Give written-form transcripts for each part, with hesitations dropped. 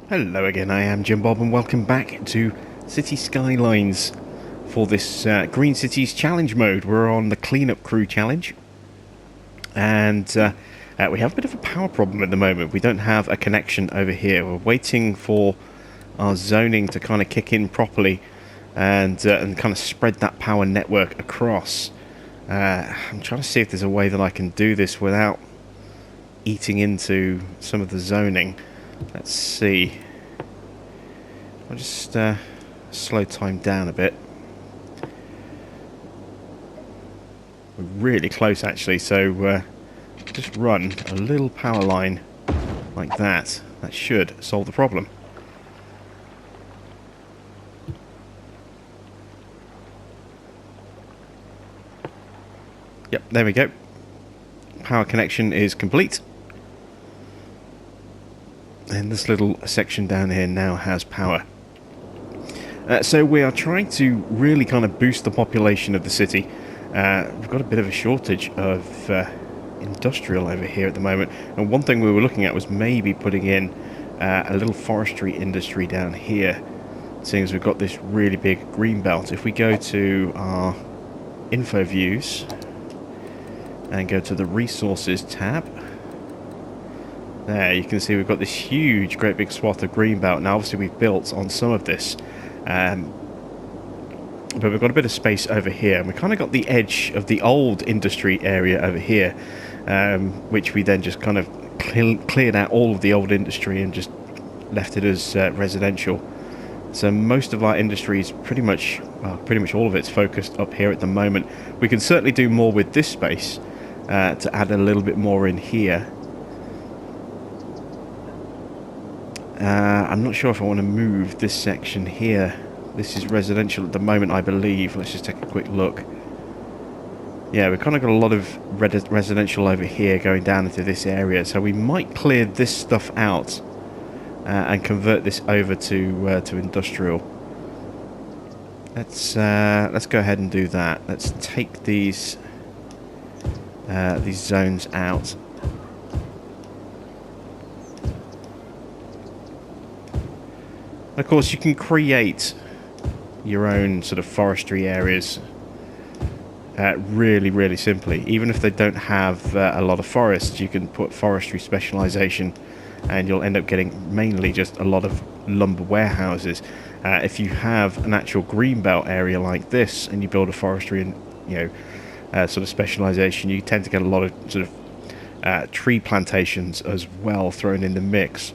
Hello again, I am Jim Bob and welcome back to City Skylines for this Green Cities Challenge mode. We're on the Cleanup Crew Challenge and we have a bit of a power problem at the moment. We don't have a connection over here. We're waiting for our zoning to kind of kick in properly and kind of spread that power network across. I'm trying to see if there's a way that I can do this without eating into some of the zoning. Let's see. I'll just slow time down a bit. We're really close actually, so just run a little power line like that. That should solve the problem. Yep, there we go. Power connection is complete. And this little section down here now has power. So we are trying to really kind of boost the population of the city. We've got a bit of a shortage of industrial over here at the moment. And one thing we were looking at was maybe putting in a little forestry industry down here, seeing as we've got this really big green belt. If we go to our info views and go to the resources tab, there you can see we've got this huge, great big swath of greenbelt. Now obviously we've built on some of this, but we've got a bit of space over here, and we kind of got the edge of the old industry area over here, which we then just kind of cleared out all of the old industry and just left it as residential. So most of our industry is pretty much all of it's focused up here at the moment. We can certainly do more with this space to add a little bit more in here. I'm not sure if I want to move this section here. This is residential at the moment, I believe. Let's just take a quick look. Yeah, we've kind of got a lot of residential over here going down into this area, so we might clear this stuff out and convert this over to industrial. Let's go ahead and do that. Let's take these zones out. Of course, you can create your own sort of forestry areas really, really simply. Even if they don't have a lot of forests, you can put forestry specialization and you'll end up getting mainly just a lot of lumber warehouses. If you have an actual greenbelt area like this and you build a forestry and sort of specialization, you tend to get a lot of sort of tree plantations as well thrown in the mix.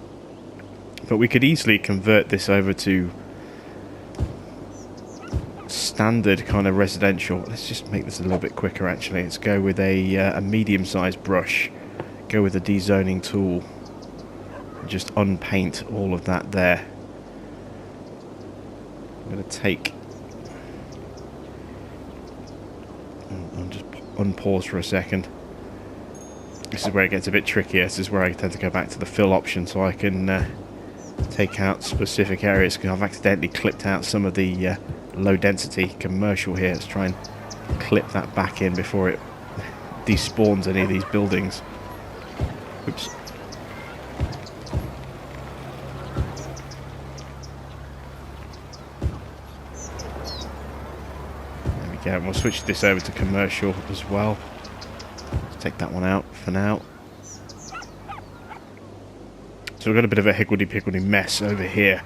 But we could easily convert this over to standard kind of residential. Let's just make this a little bit quicker actually. Let's go with a medium-sized brush. Go with a dezoning tool. And just unpaint all of that there. I'm going to take... I'll just unpause for a second. This is where it gets a bit trickier. This is where I tend to go back to the fill option so I can... take out specific areas, because I've accidentally clipped out some of the low density commercial here. Let's try and clip that back in before it despawns any of these buildings. Oops. There we go. And we'll switch this over to commercial as well. Let's take that one out for now. So we've got a bit of a higgledy-piggledy mess over here.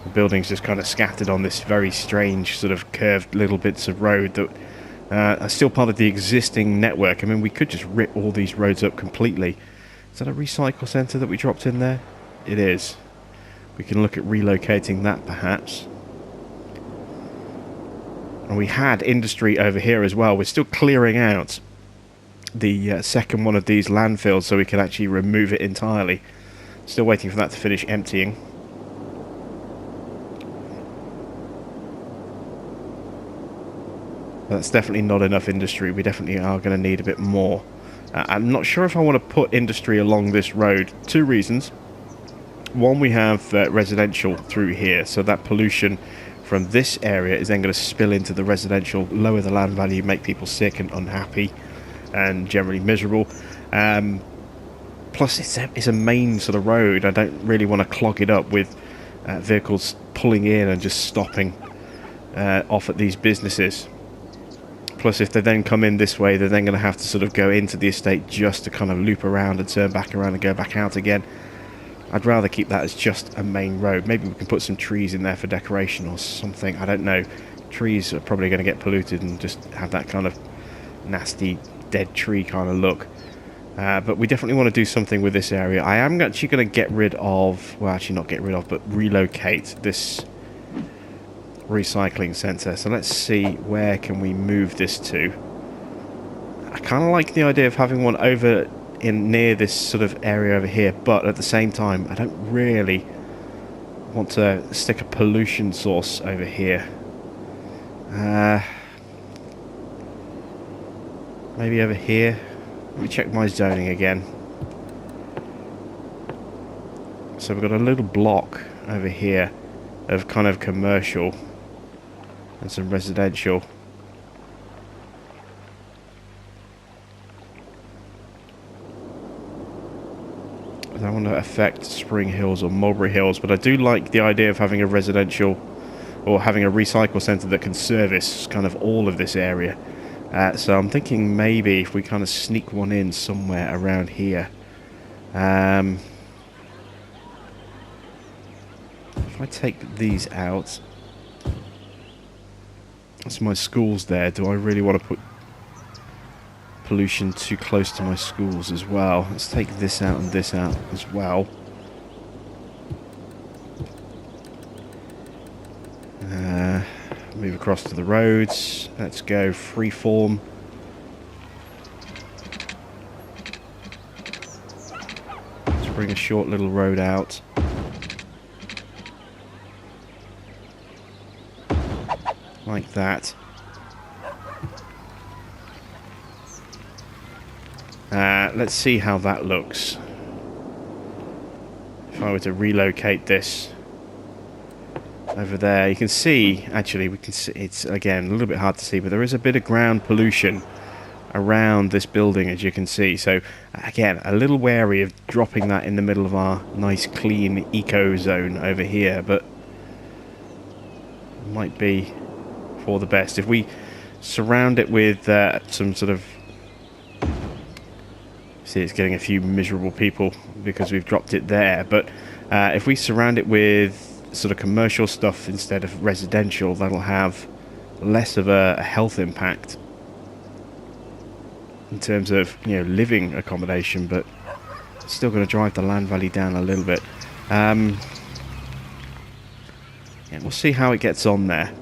The buildings just kind of scattered on this very strange sort of curved little bits of road that are still part of the existing network. I mean, we could just rip all these roads up completely. Is that a recycle centre that we dropped in there? It is. We can look at relocating that perhaps. And we had industry over here as well. We're still clearing out the second one of these landfills so we can actually remove it entirely. Still waiting for that to finish emptying. But that's definitely not enough industry. We definitely are going to need a bit more. I'm not sure if I want to put industry along this road. Two reasons. One, we have residential through here, so that pollution from this area is then going to spill into the residential, lower the land value, make people sick and unhappy and generally miserable. Plus, it's a main sort of road. I don't really want to clog it up with vehicles pulling in and just stopping off at these businesses. Plus, if they then come in this way, they're then going to have to sort of go into the estate just to kind of loop around and turn back around and go back out again. I'd rather keep that as just a main road. Maybe we can put some trees in there for decoration or something. I don't know. Trees are probably going to get polluted and just have that kind of nasty dead tree kind of look. But we definitely want to do something with this area. I am actually going to get rid of... Well, actually not get rid of, but relocate this recycling centre. So let's see, where can we move this to? I kind of like the idea of having one over in near this sort of area over here, but at the same time I don't really want to stick a pollution source over here. Maybe over here. Let me check my zoning again. So we've got a little block over here of kind of commercial and some residential. I don't want to affect Spring Hills or Mulberry Hills, but I do like the idea of having a residential or having a recycle centre that can service kind of all of this area. So I'm thinking maybe if we kind of sneak one in somewhere around here. If I take these out, that's my schools there. Do I really want to put pollution too close to my schools as well? Let's take this out and this out as well. Move across to the roads. Let's go freeform. Let's bring a short little road out. Like that. Let's see how that looks. If I were to relocate this over there, you can see, actually, we can see, it's again a little bit hard to see, but there is a bit of ground pollution around this building, as you can see. So again, a little wary of dropping that in the middle of our nice clean eco zone over here, but it might be for the best if we surround it with some sort of... See, it's getting a few miserable people because we've dropped it there, but if we surround it with sort of commercial stuff instead of residential, that'll have less of a health impact in terms of, you know, living accommodation, but it's still going to drive the land value down a little bit. Yeah, we'll see how it gets on there.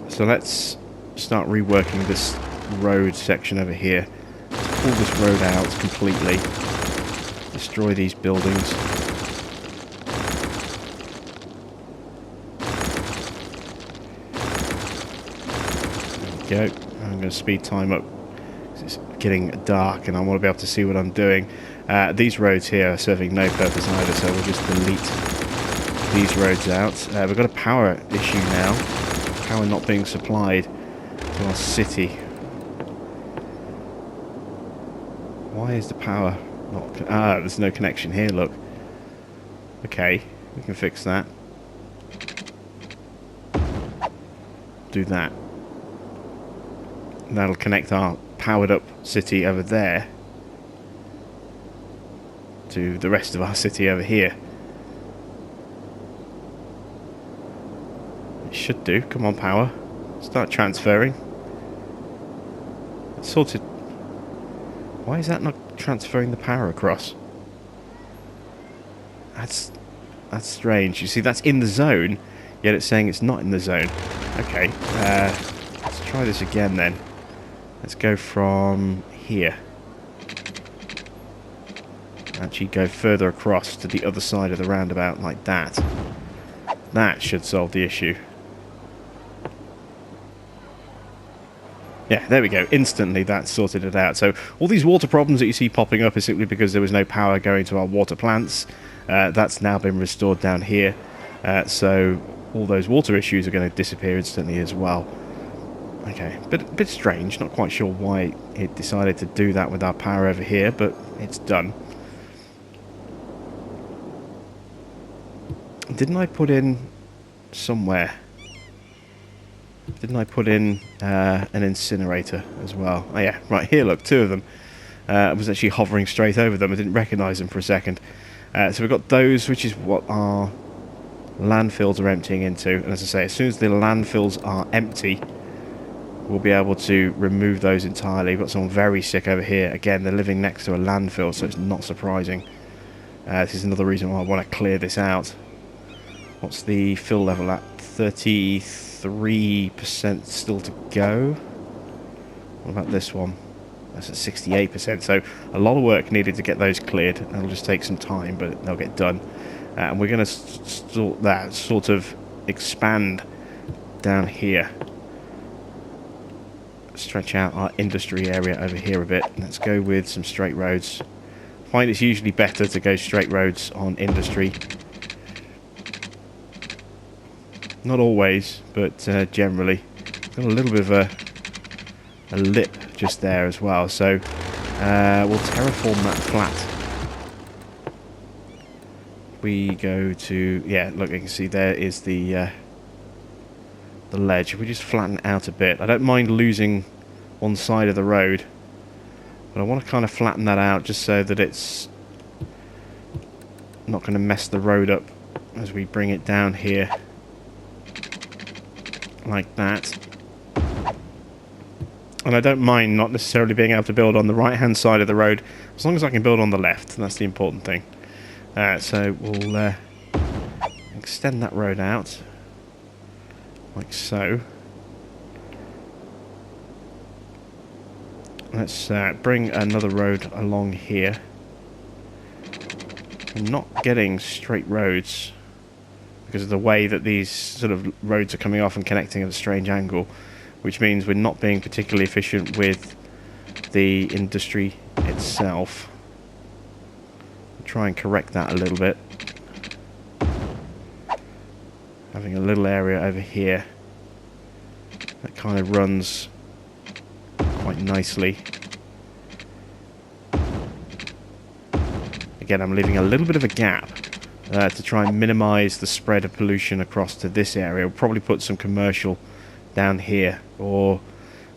So let's start reworking this road section over here. Let's pull this road out completely, destroy these buildings. There we go. I'm going to speed time up. It's getting dark and I want to be able to see what I'm doing. These roads here are serving no purpose either, so we'll just delete these roads out. We've got a power issue now. Power not being supplied to our city. Why is the power not... there's no connection here, look. Okay, we can fix that. Do that. And that'll connect our powered up city over there to the rest of our city over here. It should do. Come on, power. Start transferring. It's sorted. Why is that not transferring the power across? That's strange. You see, that's in the zone, yet it's saying it's not in the zone. Okay, let's try this again then. Let's go from here. Actually go further across to the other side of the roundabout like that. That should solve the issue. Yeah, there we go. Instantly that sorted it out. So all these water problems that you see popping up is simply because there was no power going to our water plants. That's now been restored down here. So all those water issues are going to disappear instantly as well. Okay, bit strange. Not quite sure why it decided to do that with our power over here, but it's done. Didn't I put in somewhere? Didn't I put in an incinerator as well? Oh yeah, right here, look, 2 of them. I was actually hovering straight over them. I didn't recognise them for a second. So we've got those, which is what our landfills are emptying into. And as I say, as soon as the landfills are empty, we'll be able to remove those entirely. We've got someone very sick over here. Again, they're living next to a landfill, so it's not surprising. This is another reason why I want to clear this out. What's the fill level at? 33% still to go. What about this one? That's at 68%. So a lot of work needed to get those cleared. It'll just take some time, but they'll get done. And we're going to sort of expand down here. Stretch out our industry area over here a bit. Let's go with some straight roads. I find it's usually better to go straight roads on industry. Not always, but generally. Got a little bit of a lip just there as well, so we'll terraform that flat. We go to, yeah, look, you can see there is the ledge. We just flatten it out a bit. I don't mind losing one side of the road, but I want to kind of flatten that out just so that it's not going to mess the road up as we bring it down here like that. And I don't mind not necessarily being able to build on the right hand side of the road as long as I can build on the left. That's the important thing. So we'll extend that road out like so. Let's bring another road along here. I'm not getting straight roads because of the way that these sort of roads are coming off and connecting at a strange angle, which means we're not being particularly efficient with the industry itself. I'll try and correct that a little bit. Having a little area over here that kind of runs quite nicely. Again, I'm leaving a little bit of a gap to try and minimise the spread of pollution across to this area. We'll probably put some commercial down here, or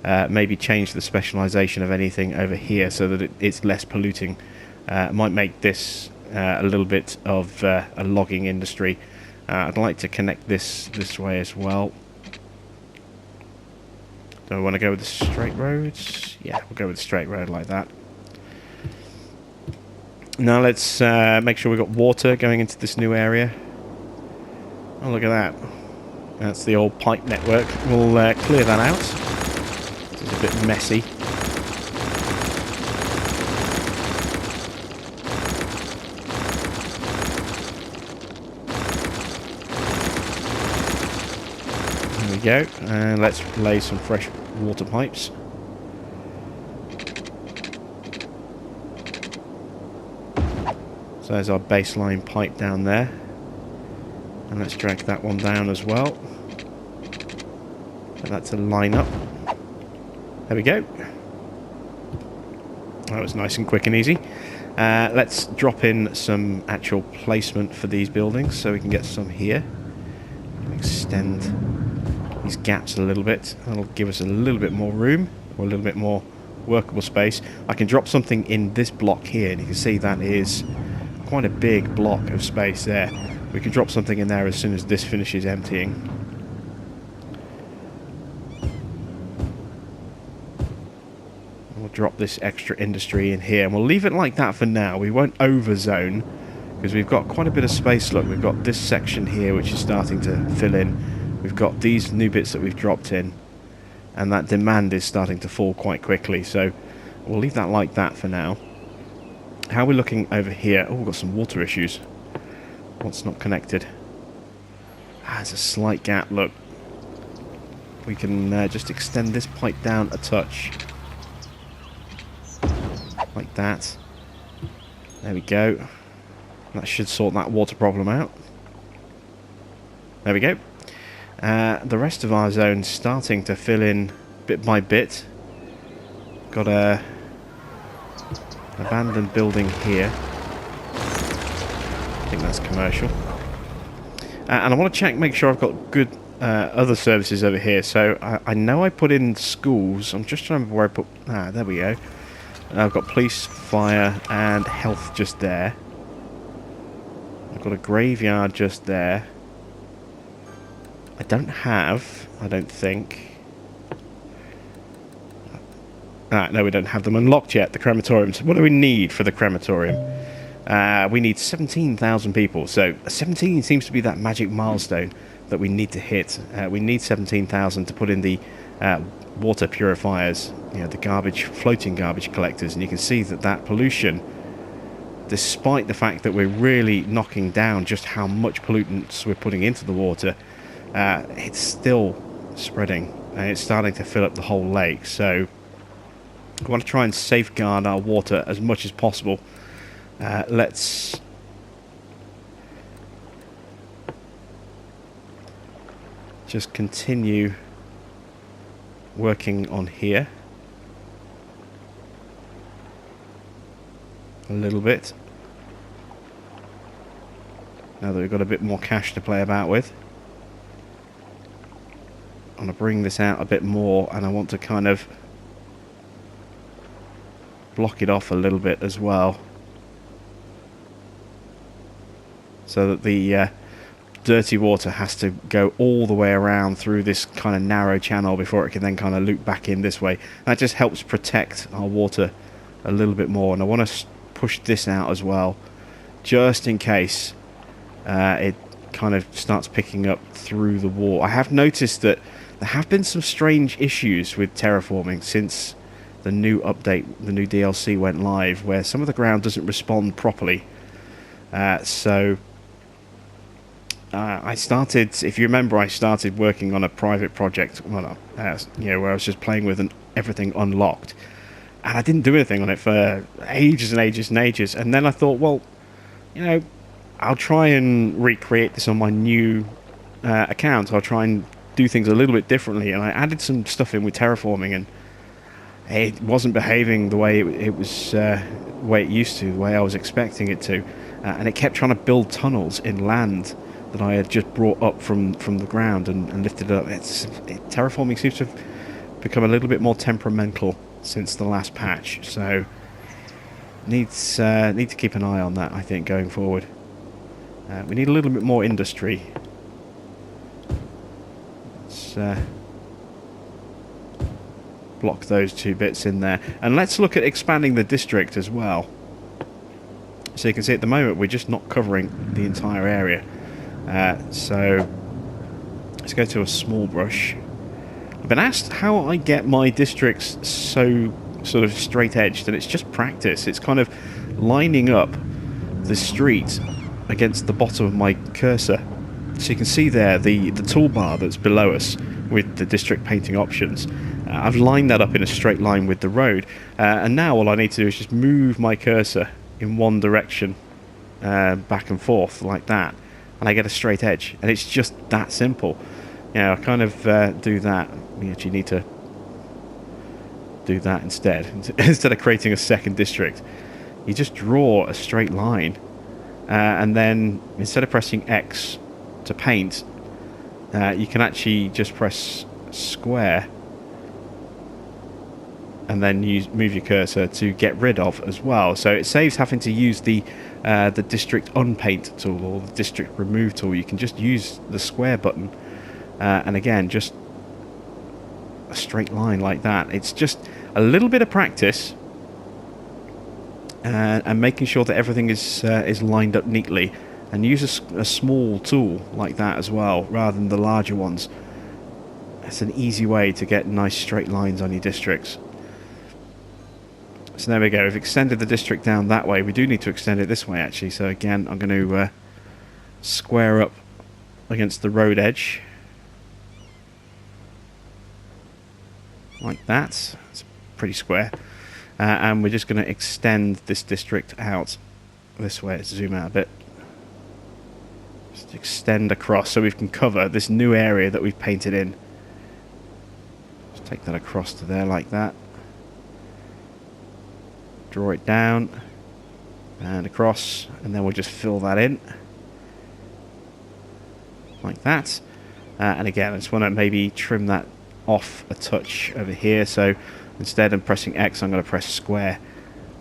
maybe change the specialisation of anything over here so that it's less polluting. Might make this a little bit of a logging industry. I'd like to connect this way as well. Do I want to go with the straight roads? Yeah, we'll go with the straight road like that. Now let's make sure we've got water going into this new area. Oh, look at that. That's the old pipe network. We'll clear that out. This is a bit messy. There we go. And let's lay some fresh water pipes. So there's our baseline pipe down there. And let's drag that one down as well. And that's a line up. There we go. That was nice and quick and easy. Let's drop in some actual placement for these buildings so we can get some here. Extend these gaps a little bit. That'll give us a little bit more room, or a little bit more workable space. I can drop something in this block here, and you can see that is quite a big block of space there. We can drop something in there as soon as this finishes emptying. We'll drop this extra industry in here, and we'll leave it like that for now. We won't overzone because we've got quite a bit of space. Look, we've got this section here which is starting to fill in. We've got these new bits that we've dropped in, and that demand is starting to fall quite quickly, so we'll leave that like that for now. How are we looking over here? Oh, we've got some water issues. What's not connected? There's a slight gap, look. We can just extend this pipe down a touch. Like that. There we go. That should sort that water problem out. There we go. The rest of our zone's starting to fill in bit by bit. Got a abandoned building here. I think that's commercial. And I want to check, make sure I've got good other services over here. So I know I put in schools. I'm just trying to remember where I put... Ah, there we go. I've got police, fire, and health just there. I've got a graveyard just there. I don't think... no, we don't have them unlocked yet, the crematoriums. What do we need for the crematorium? We need 17,000 people. So 17 seems to be that magic milestone that we need to hit. We need 17,000 to put in the water purifiers, the floating garbage collectors. And you can see that pollution, despite the fact that we're really knocking down just how much pollutants we're putting into the water, it's still spreading. And it's starting to fill up the whole lake. So we want to try and safeguard our water as much as possible. Let's just continue working on here a little bit. Now that we've got a bit more cash to play about with. I want to bring this out a bit more, and I want to kind of block it off a little bit as well, so that the dirty water has to go all the way around through this kind of narrow channel before it can then kind of loop back in this way. That just helps protect our water a little bit more, and I want to push this out as well, just in case it kind of starts picking up through the wall. I have noticed that there have been some strange issues with terraforming since the new update, the new DLC went live, where some of the ground doesn't respond properly. So I started, if you remember, I started working on a private project, where I was just playing with everything unlocked, and I didn't do anything on it for ages and ages and ages. And then I thought, well, I'll try and recreate this on my new account. I'll try and do things a little bit differently, and I added some stuff in with terraforming, and it wasn't behaving the way it was, the way it used to, the way I was expecting it to, and it kept trying to build tunnels in land that I had just brought up from the ground and lifted it up. Terraforming seems to have become a little bit more temperamental since the last patch, so need to keep an eye on that, I think, going forward. We need a little bit more industry. Let's block those two bits in there, and let's look at expanding the district as well. So you can see at the moment we're just not covering the entire area. So let's go to a small brush. I've been asked how I get my districts so sort of straight edged, and it's just practice. It's kind of lining up the street against the bottom of my cursor. So you can see there the toolbar that's below us with the district painting options. I've lined that up in a straight line with the road, and now all I need to do is just move my cursor in one direction, back and forth like that, and I get a straight edge, and it's just that simple. I kind of do that. We actually need to do that instead. Instead of creating a second district, you just draw a straight line, and then instead of pressing X to paint, you can actually just press square and then move your cursor to get rid of as well. So it saves having to use the district unpaint tool or the district remove tool. You can just use the square button, and again, just a straight line like that. It's just a little bit of practice, and making sure that everything is lined up neatly, and use a small tool like that as well rather than the larger ones. It's an easy way to get nice straight lines on your districts. So there we go, we've extended the district down that way. We do need to extend it this way actually, so again I'm going to square up against the road edge like that. It's pretty square, and we're just going to extend this district out this way. Let's zoom out a bit. Just extend across so we can cover this new area that we've painted in. Just take that across to there like that. Draw it down and across, and then we'll just fill that in. like that. And again, I just want to maybe trim that off a touch over here. So instead of pressing X, I'm going to press square.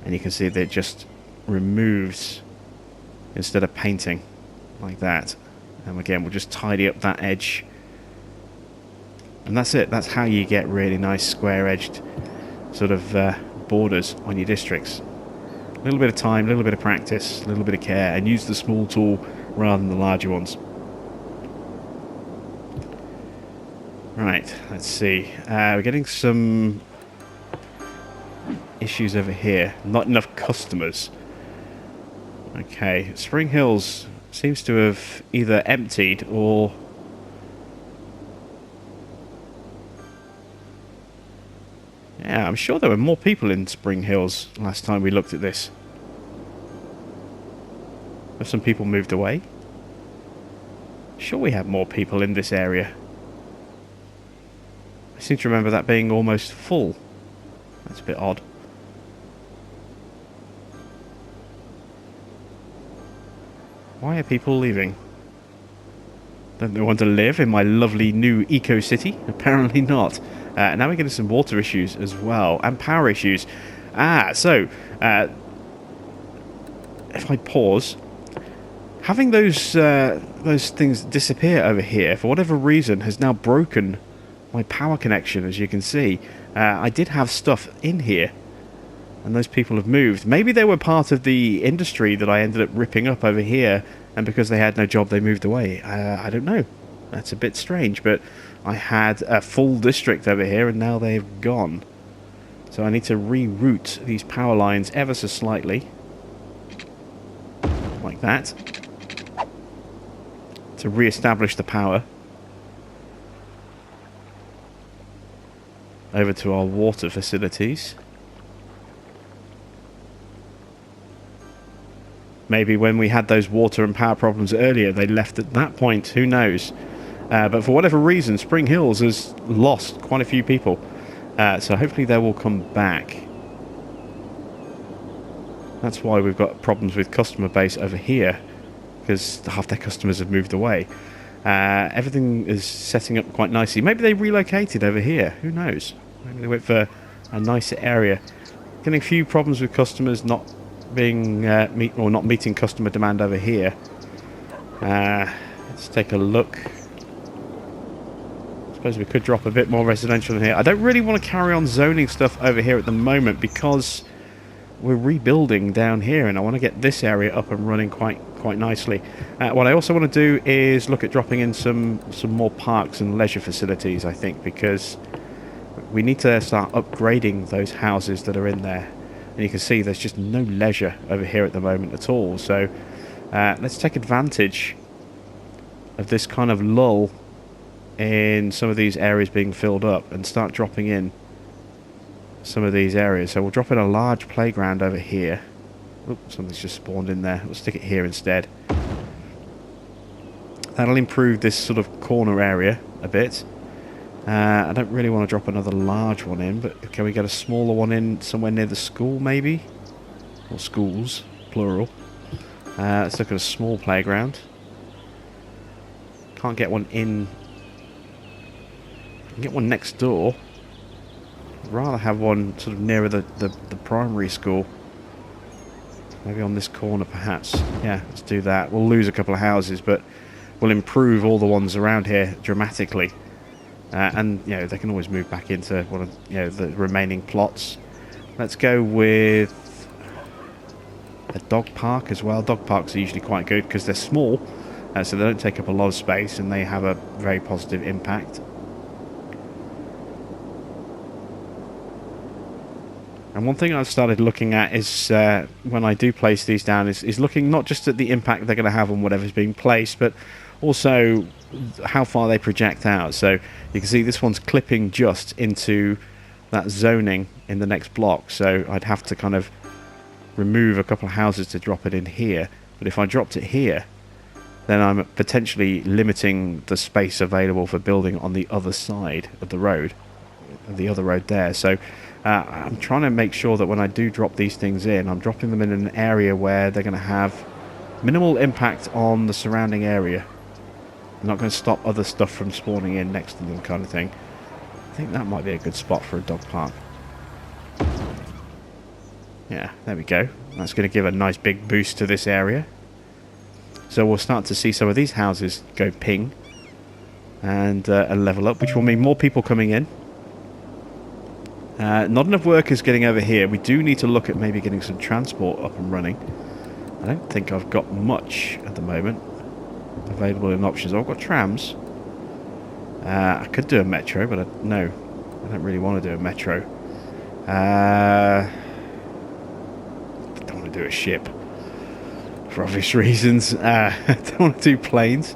And you can see that it just removes instead of painting like that. And again, we'll just tidy up that edge. And that's it. That's how you get really nice square-edged sort of borders on your districts. A little bit of time, a little bit of practice, a little bit of care, and use the small tool rather than the larger ones. Right, let's see. We're getting some issues over here. Not enough customers. Okay, Spring Hills seems to have either emptied or... Yeah, I'm sure there were more people in Spring Hills last time we looked at this. Have some people moved away? Sure we had more people in this area. I seem to remember that being almost full. That's a bit odd. Why are people leaving? Don't they want to live in my lovely new eco-city? Apparently not. Now we're getting some water issues as well, and power issues. So if I pause, having those things disappear over here for whatever reason has now broken my power connection. As you can see, I did have stuff in here, and those people have moved. Maybe they were part of the industry that I ended up ripping up over here, and because they had no job, they moved away. I don't know. That's a bit strange, but I had a full district over here, and now they've gone. So I need to reroute these power lines ever so slightly, like that, to re-establish the power over to our water facilities. Maybe when we had those water and power problems earlier, they left at that point. Who knows? But for whatever reason, Spring Hills has lost quite a few people. So hopefully they will come back. That's why we've got problems with customer base over here, because half their customers have moved away. Everything is setting up quite nicely. Maybe they relocated over here. Who knows? Maybe they went for a nicer area. Getting a few problems with customers not being not meeting customer demand over here. Let's take a look. I suppose we could drop a bit more residential in here. I don't really want to carry on zoning stuff over here at the moment because we're rebuilding down here, and I want to get this area up and running quite nicely. What I also want to do is look at dropping in some more parks and leisure facilities, I think, because we need to start upgrading those houses that are in there. And you can see there's just no leisure over here at the moment at all. So let's take advantage of this kind of lull in some of these areas being filled up and start dropping in some of these areas. So we'll drop in a large playground over here. Oops, something's just spawned in there. We'll stick it here instead. That'll improve this sort of corner area a bit. I don't really want to drop another large one in, but can we get a smaller one in somewhere near the school maybe? Or schools, plural. Let's look at a small playground. Can't get one in. I can get one next door. I'd rather have one sort of nearer the primary school. Maybe on this corner perhaps. Yeah, let's do that. We'll lose a couple of houses, but we'll improve all the ones around here dramatically. And you know, they can always move back into one of the remaining plots. Let's go with a dog park as well. Dog parks are usually quite good because they're small, so they don't take up a lot of space and they have a very positive impact. And one thing I've started looking at is, when I do place these down, is looking not just at the impact they're going to have on whatever's being placed, but also how far they project out. So you can see this one's clipping just into that zoning in the next block. So I'd have to kind of remove a couple of houses to drop it in here. But if I dropped it here, then I'm potentially limiting the space available for building on the other side of the road, the other road there. So I'm trying to make sure that when I do drop these things in, I'm dropping them in an area where they're going to have minimal impact on the surrounding area. I'm not going to stop other stuff from spawning in next to them kind of thing. I think that might be a good spot for a dog park. Yeah, there we go. That's going to give a nice big boost to this area. So we'll start to see some of these houses go ping and level up, which will mean more people coming in. Not enough workers getting over here. We do need to look at maybe getting some transport up and running. I don't think I've got much at the moment available in options. I've got trams. I could do a metro, but no, I don't really want to do a metro. I don't want to do a ship for obvious reasons. I don't want to do planes.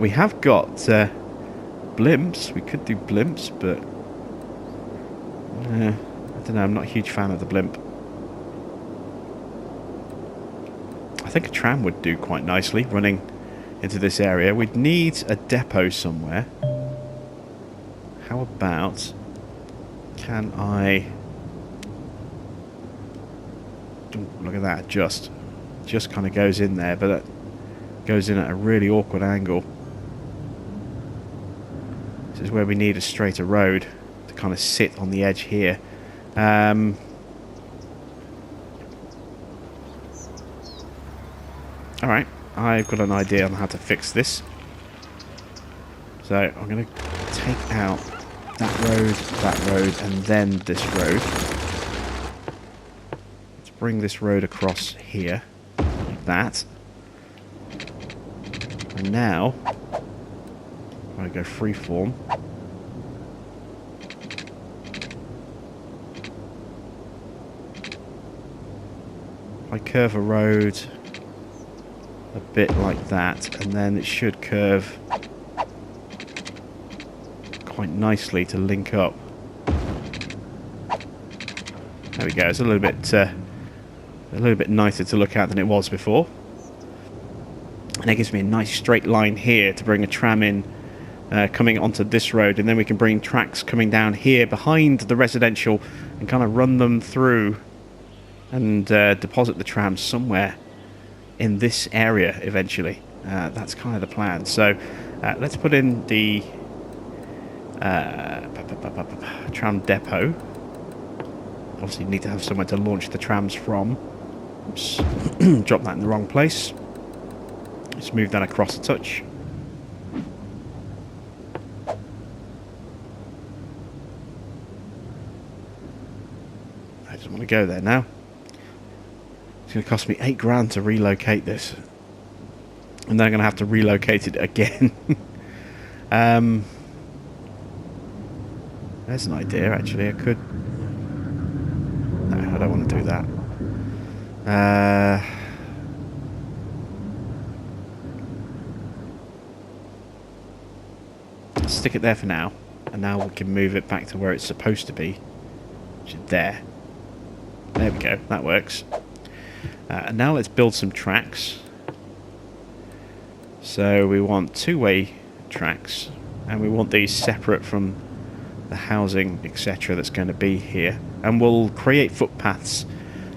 We have got blimps. We could do blimps, but I don't know. I'm not a huge fan of the blimp. I think a tram would do quite nicely running into this area. We'd need a depot somewhere. How about... Can I... Ooh, look at that. Just kind of goes in there, but that goes in at a really awkward angle. This is where we need a straighter road to kind of sit on the edge here. Alright, I've got an idea on how to fix this. So I'm going to take out that road, and then this road. Let's bring this road across here, like that. And now, I go freeform. I curve a road a bit like that, and then it should curve quite nicely to link up. There we go. It's a little bit nicer to look at than it was before, and it gives me a nice straight line here to bring a tram in, coming onto this road, and then we can bring tracks coming down here behind the residential and kind of run them through and deposit the trams somewhere in this area eventually. That's kind of the plan. So let's put in the Tram Depot. Obviously need to have somewhere to launch the trams from. Oops. Drop that in the wrong place. Let's move that across a touch. I just want to go there now. It's going to cost me £8 to relocate this, and then I'm going to have to relocate it again. There's an idea, actually. I could... No, I don't want to do that. Stick it there for now, and now we can move it back to where it's supposed to be, which is there. There we go, that works. And now let's build some tracks. So we want two-way tracks, and we want these separate from the housing, etc. that's going to be here. And we'll create footpaths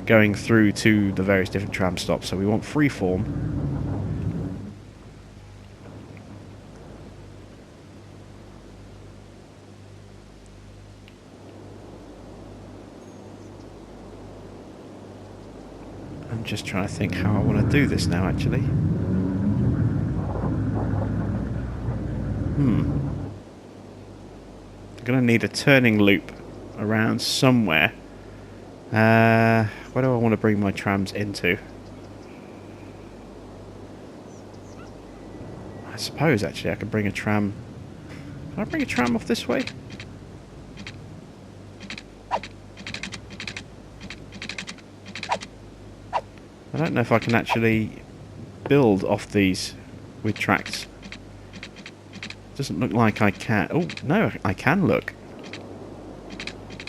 going through to the various different tram stops. So we want freeform. I'm just trying to think how I want to do this now, actually. I'm going to need a turning loop around somewhere. Where do I want to bring my trams into? I suppose, actually, I could bring a tram... Can I bring a tram off this way? I don't know if I can actually build off these with tracks. Doesn't look like I can. Oh, no, I can look.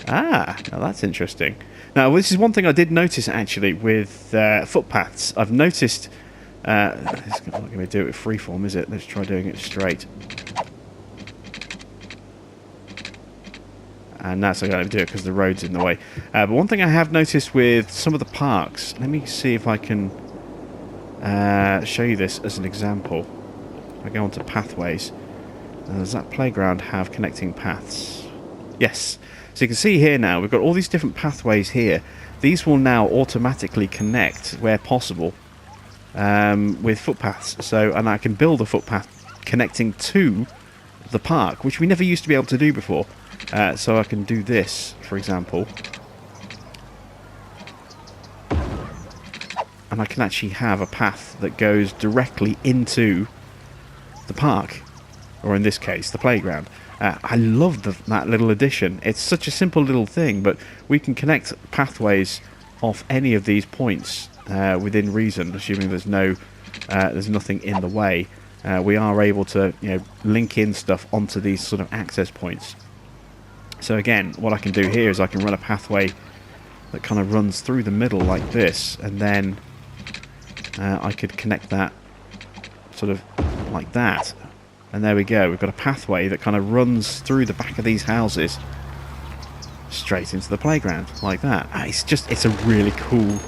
Ah, now that's interesting. Now, this is one thing I did notice, actually, with footpaths. I've noticed... it's not going to do it with freeform, is it? Let's try doing it straight. And that's not going to do it because the road's in the way. But one thing I have noticed with some of the parks... Let me see if I can show you this as an example. I go on to pathways, does that playground have connecting paths? Yes. So you can see here now, we've got all these different pathways here. These will now automatically connect, where possible, with footpaths. So, and I can build a footpath connecting to the park, which we never used to be able to do before. So I can do this, for example. And I can actually have a path that goes directly into the park. Or in this case, the playground. I love that little addition. It's such a simple little thing, but we can connect pathways off any of these points within reason, assuming there's nothing in the way. We are able to, link in stuff onto these sort of access points. So again, what I can do here is I can run a pathway that kind of runs through the middle like this, and then I could connect that sort of like that. And there we go, we've got a pathway that kind of runs through the back of these houses straight into the playground, like that. It's a really cool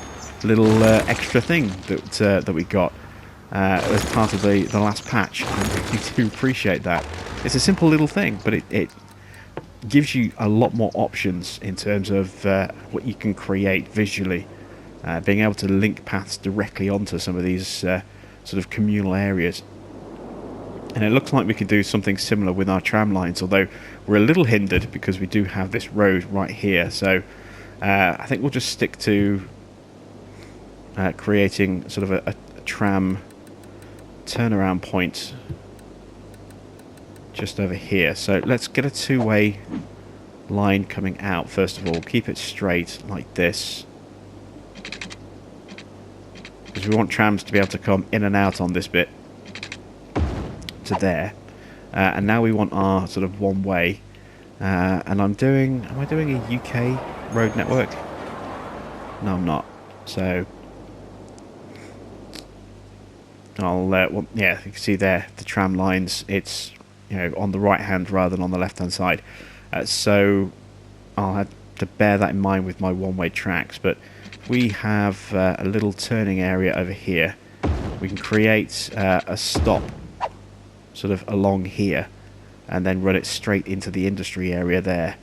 little extra thing that we got as part of the last patch. I really do appreciate that. It's a simple little thing, but it gives you a lot more options in terms of what you can create visually. Being able to link paths directly onto some of these sort of communal areas. And it looks like we could do something similar with our tram lines, although we're a little hindered because we do have this road right here. So I think we'll just stick to creating sort of a tram turnaround point just over here. So let's get a two-way line coming out first of all. Keep it straight like this, because we want trams to be able to come in and out on this bit to there. And now we want our sort of one way, and am I doing a UK road network? No, I'm not. So I'll yeah, you can see there the tram lines, it's on the right hand rather than on the left hand side, so I'll have to bear that in mind with my one-way tracks. But we have a little turning area over here. We can create a stop sort of along here and then run it straight into the industry area there.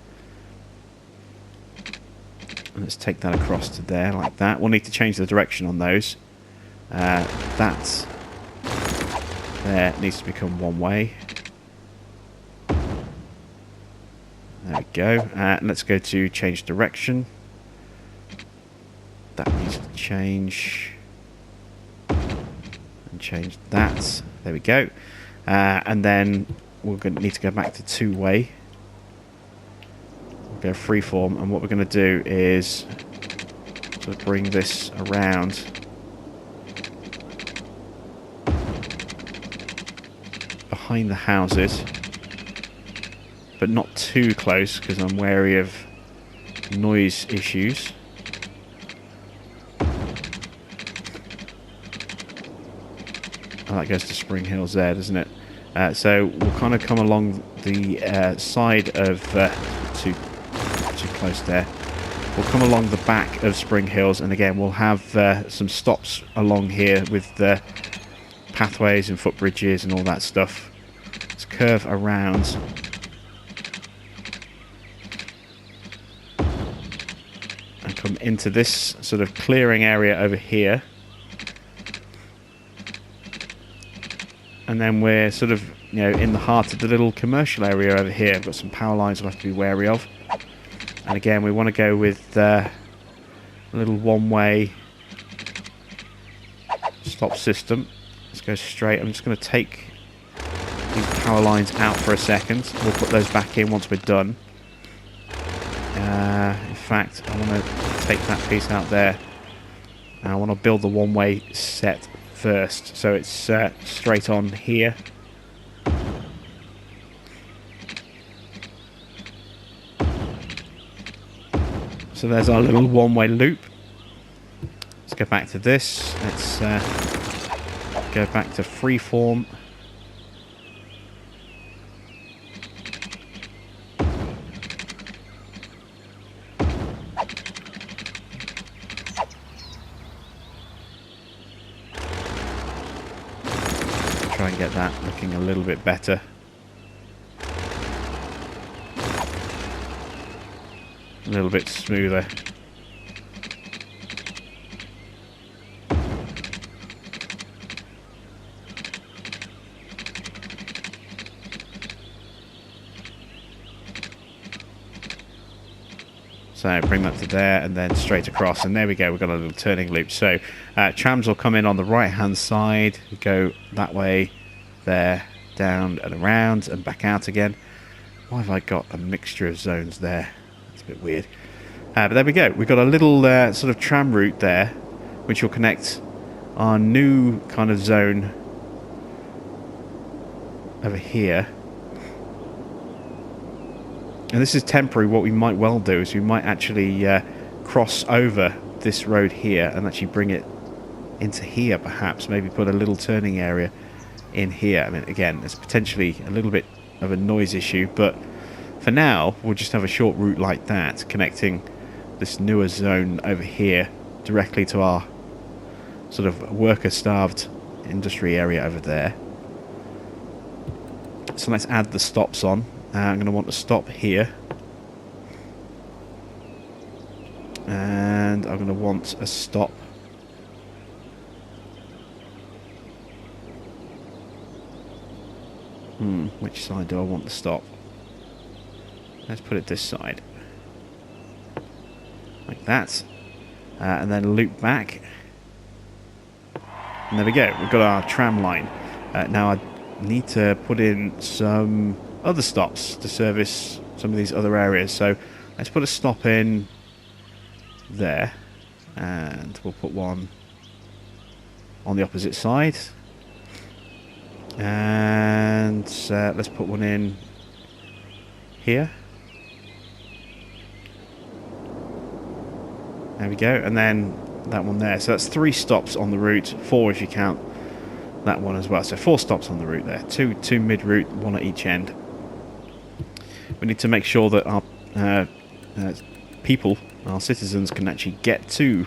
And let's take that across to there like that. We'll need to change the direction on those. That there needs to become one way. There we go. Let's go to change direction. That needs to change. And change that. There we go. And then we're going to need to go back to two-way. We'll go freeform, and what we're going to do is sort of bring this around. Behind the houses, but not too close because I'm wary of noise issues. Oh, that goes to Spring Hills there, doesn't it? So we'll kind of come along the side of too close there. We'll come along the back of Spring Hills, and again we'll have some stops along here with pathways and footbridges and all that stuff. Let's curve around. And come into this sort of clearing area over here. And then we're sort of, in the heart of the little commercial area over here. I've got some power lines we'll have to be wary of. And again, we want to go with a little one-way stop system. Let's go straight. I'm just going to take these power lines out for a second. We'll put those back in once we're done. In fact, I want to take that piece out there. And I want to build the one-way set first, so it's straight on here. So there's our little one-way loop. Let's go back to this. Let's go back to freeform. try and get that looking a little bit better. A little bit smoother. So bring that to there and then straight across, and there we go, we've got a little turning loop. So trams will come in on the right hand side, go that way, there, down and around and back out again. Why have I got a mixture of zones there? It's a bit weird. But there we go, we've got a little sort of tram route there, which will connect our new kind of zone over here. And this is temporary. What we might well do is we might actually cross over this road here and actually bring it into here, perhaps. Maybe put a little turning area in here. I mean, again, there's potentially a little bit of a noise issue, but for now, we'll just have a short route like that, connecting this newer zone over here directly to our sort of worker-starved industry area over there. So let's add the stops on. I'm going to want to stop here, and I'm going to want a stop which side do I want to stop? Let's put it this side, like that, and then loop back, and there we go, we've got our tram line. Now I need to put in some other stops to service some of these other areas, so let's put a stop in there, and we'll put one on the opposite side, and let's put one in here. There we go, and then that one there. So that's 3 stops on the route, 4 if you count that one as well. So 4 stops on the route there, two mid-route, 1 at each end. We need to make sure that our people, our citizens, can actually get to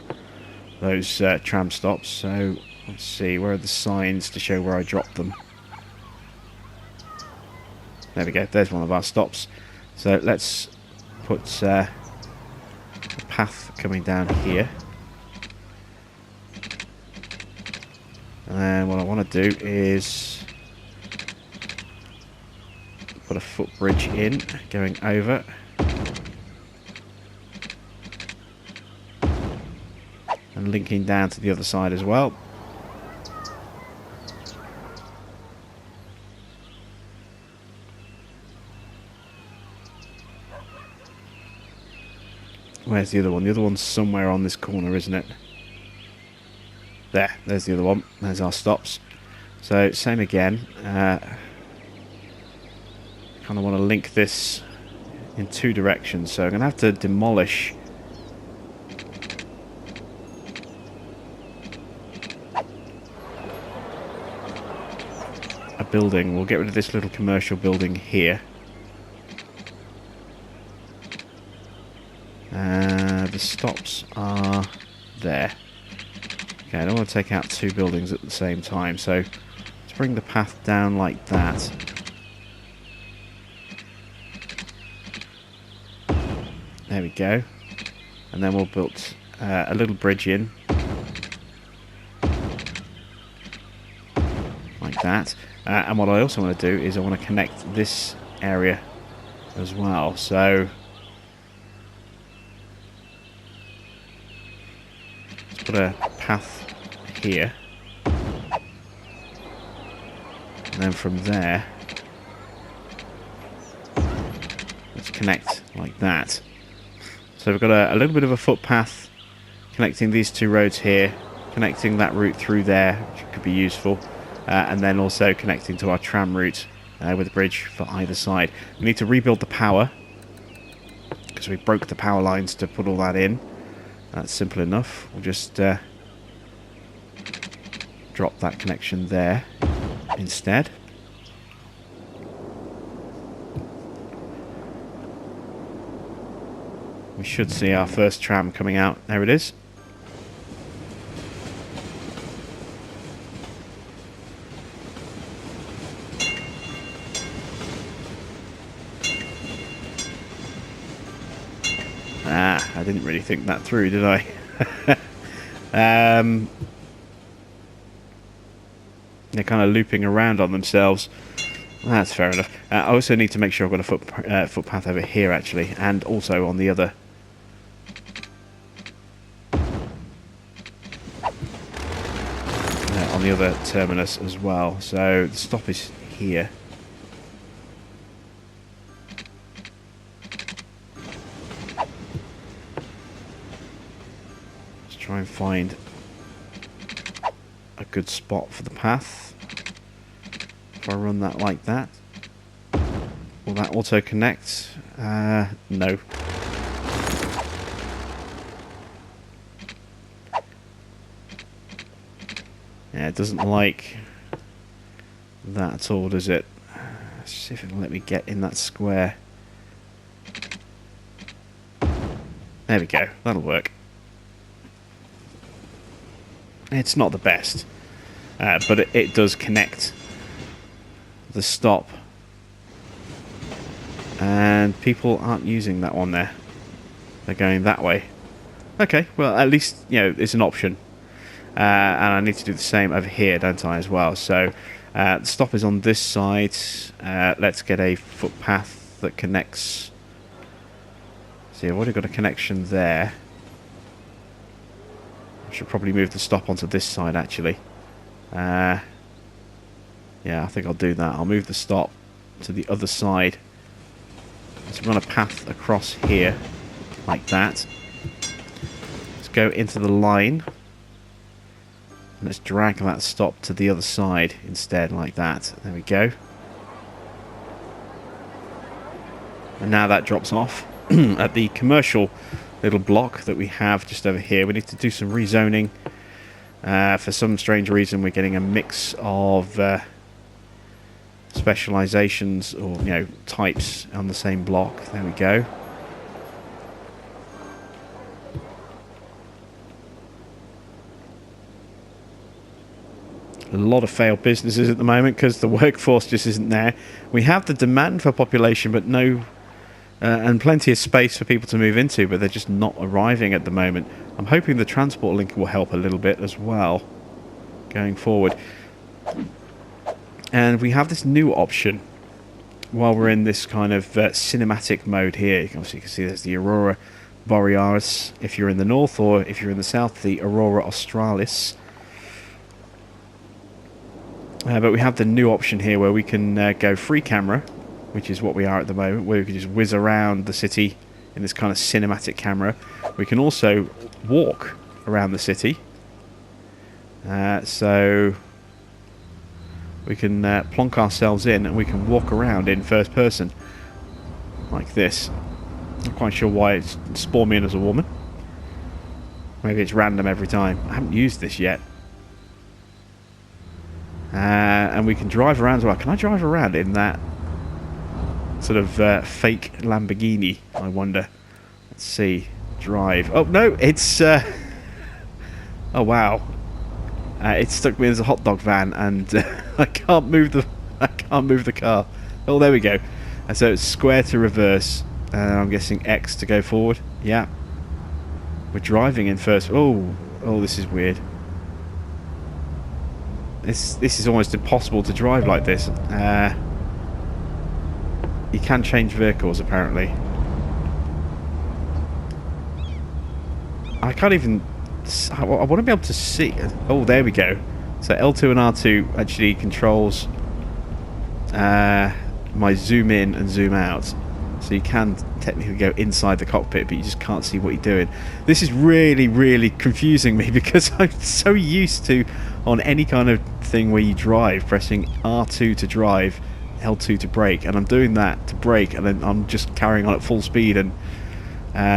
those tram stops. So let's see, where are the signs to show where I dropped them? There we go, there's one of our stops. So let's put a path coming down here. And then what I want to do is put a footbridge in, going over. And linking down to the other side as well. Where's the other one? The other one's somewhere on this corner, isn't it? There's the other one. There's our stops. So, same again. Kind of want to link this in 2 directions, so I'm going to have to demolish a building. We'll get rid of this little commercial building here. The stops are there. Okay, I don't want to take out 2 buildings at the same time, so let's bring the path down like that. There we go. And then we'll build a little bridge in. Like that. And what I also want to do is I want to connect this area as well. So let's put a path here. And then from there, let's connect like that. So we've got a little bit of a footpath connecting these 2 roads here, connecting that route through there, which could be useful, and then also connecting to our tram route with a bridge for either side. We need to rebuild the power, because we broke the power lines to put all that in. That's simple enough. We'll just drop that connection there instead. We should see our first tram coming out. There it is. didn't really think that through, did I? They're kind of looping around on themselves. That's fair enough. I also need to make sure I've got a footpath over here, actually, and also on the other. On the other terminus as well. So the stop is here. Let's try and find a good spot for the path. If I run that like that, will that auto connect? No. Yeah, it doesn't like that at all, does it? Let's see if it'll let me get in that square. There we go, that'll work. It's not the best, but it does connect the stop. And people aren't using that one there. They're going that way. Okay, well, at least, you know, it's an option. And I need to do the same over here, don't I, as well? So the stop is on this side. Let's get a footpath that connects. See, I've already got a connection there. I should probably move the stop onto this side, actually. Yeah, I think I'll do that. I'll move the stop to the other side. Let's run a path across here, like that. Let's go into the line. Let's drag that stop to the other side instead, like that. There we go. And now that drops off at the commercial little block that we have just over here. We need to do some rezoning. For some strange reason, we're getting a mix of specializations or, you know, types on the same block. There we go. A lot of failed businesses at the moment because the workforce just isn't there. We have the demand for population, but no, and plenty of space for people to move into, but they're just not arriving at the moment. I'm hoping the transport link will help a little bit as well going forward. And we have this new option while we're in this kind of cinematic mode here. Obviously, you can see there's the Aurora Borealis if you're in the north, or if you're in the south, the Aurora Australis. But we have the new option here where we can go free camera, which is what we are at the moment, where we can just whiz around the city in this kind of cinematic camera. We can also walk around the city. So we can plonk ourselves in and we can walk around in first person, like this. Not quite sure why it's spawned me in as a woman. Maybe it's random every time. I haven't used this yet. And we can drive around as well. Can I drive around in that sort of fake Lamborghini, I wonder? Let's see. Drive. Oh, no, it's... oh, wow. It stuck me as a hot dog van, and I can't move the car. Oh, there we go. So it's square to reverse. I'm guessing X to go forward. Yeah. We're driving in first. Oh, this is weird. This is almost impossible to drive like this. You can change vehicles, apparently. I can't even... I want to be able to see... Oh, there we go. So L2 and R2 actually controls my zoom in and zoom out. So you can technically go inside the cockpit, but you just can't see what you're doing. This is really, really confusing me because I'm so used to, on any kind of thing where you drive, pressing R2 to drive, L2 to brake, and I'm doing that to brake, and then I'm just carrying on at full speed, and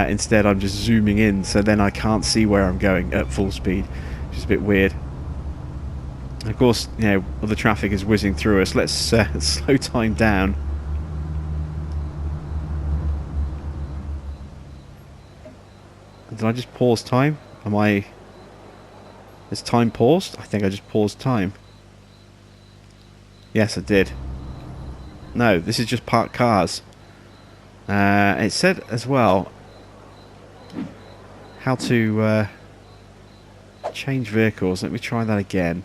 instead I'm just zooming in, so then I can't see where I'm going at full speed, which is a bit weird. Of course, you know, other traffic is whizzing through us. Let's slow time down. Did I just pause time? Is time paused? I think I just paused time. Yes, I did. No, this is just parked cars. It said as well, how to change vehicles. Let me try that again.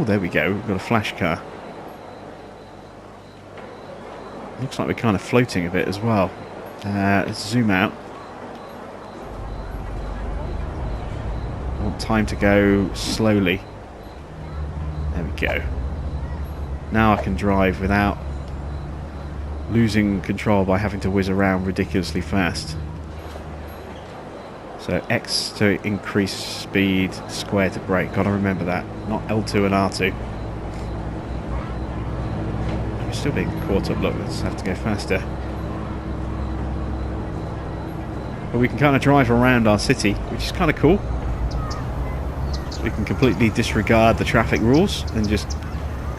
There we go. We've got a flash car. Looks like we're kind of floating a bit as well. Let's zoom out. I want time to go slowly. There we go. Now I can drive without losing control by having to whiz around ridiculously fast. So X to increase speed, square to brake. Gotta remember that. Not L2 and R2. I'm still being caught up. Look, let's have to go faster. But we can kind of drive around our city, which is kind of cool. We can completely disregard the traffic rules and just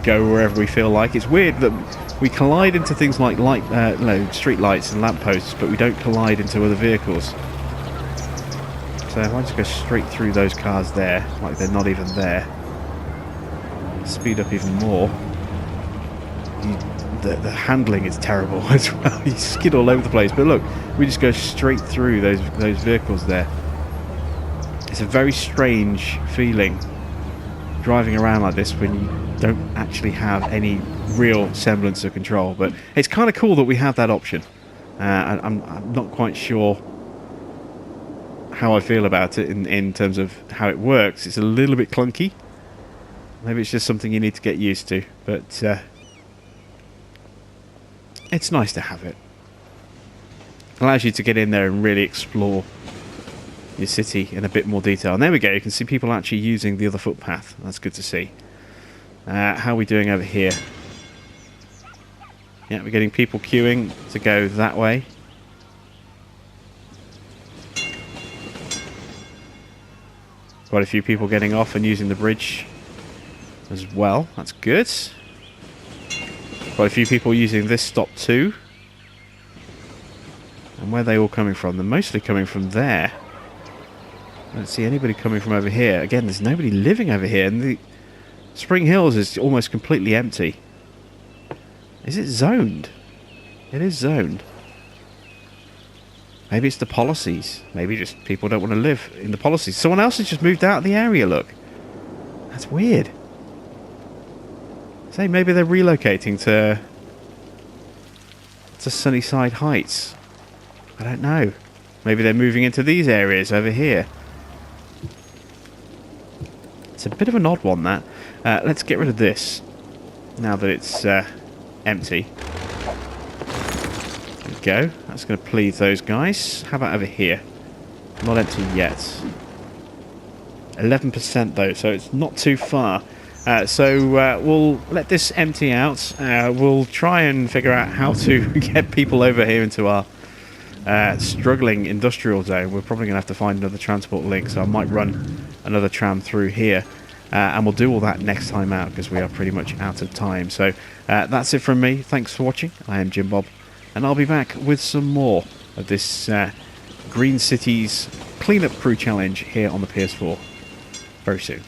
go wherever we feel like. It's weird that we collide into things like street lights and lampposts, but we don't collide into other vehicles. So if I just go straight through those cars there, like they're not even there, speed up even more. The handling is terrible as well. You skid all over the place. But look, we just go straight through those vehicles there. It's a very strange feeling driving around like this when you don't actually have any real semblance of control. But it's kind of cool that we have that option. I'm not quite sure how I feel about it in terms of how it works. It's a little bit clunky. Maybe it's just something you need to get used to, but it's nice to have it. Allows you to get in there and really explore your city in a bit more detail. And there we go, you can see people actually using the other footpath. That's good to see. How are we doing over here? Yeah, we're getting people queuing to go that way. Quite a few people getting off and using the bridge as well. That's good. Quite a few people using this stop too. And where are they all coming from? They're mostly coming from there. I don't see anybody coming from over here. Again, there's nobody living over here. And the Spring Hills is almost completely empty. Is it zoned? It is zoned. Maybe it's the policies. Maybe just people don't want to live in the policies. Someone else has just moved out of the area, look. That's weird. Say maybe they're relocating to Sunnyside Heights. I don't know. Maybe they're moving into these areas over here. It's a bit of an odd one, that. Let's get rid of this now that it's empty. Go. That's going to please those guys. How about over here? Not empty yet. 11% though, so it's not too far. So we'll let this empty out. We'll try and figure out how to get people over here into our struggling industrial zone. We're probably going to have to find another transport link, so I might run another tram through here. And we'll do all that next time out because we are pretty much out of time. So that's it from me. Thanks for watching. I am Jim Bob. And I'll be back with some more of this Green Cities Cleanup Crew Challenge here on the PS4 very soon.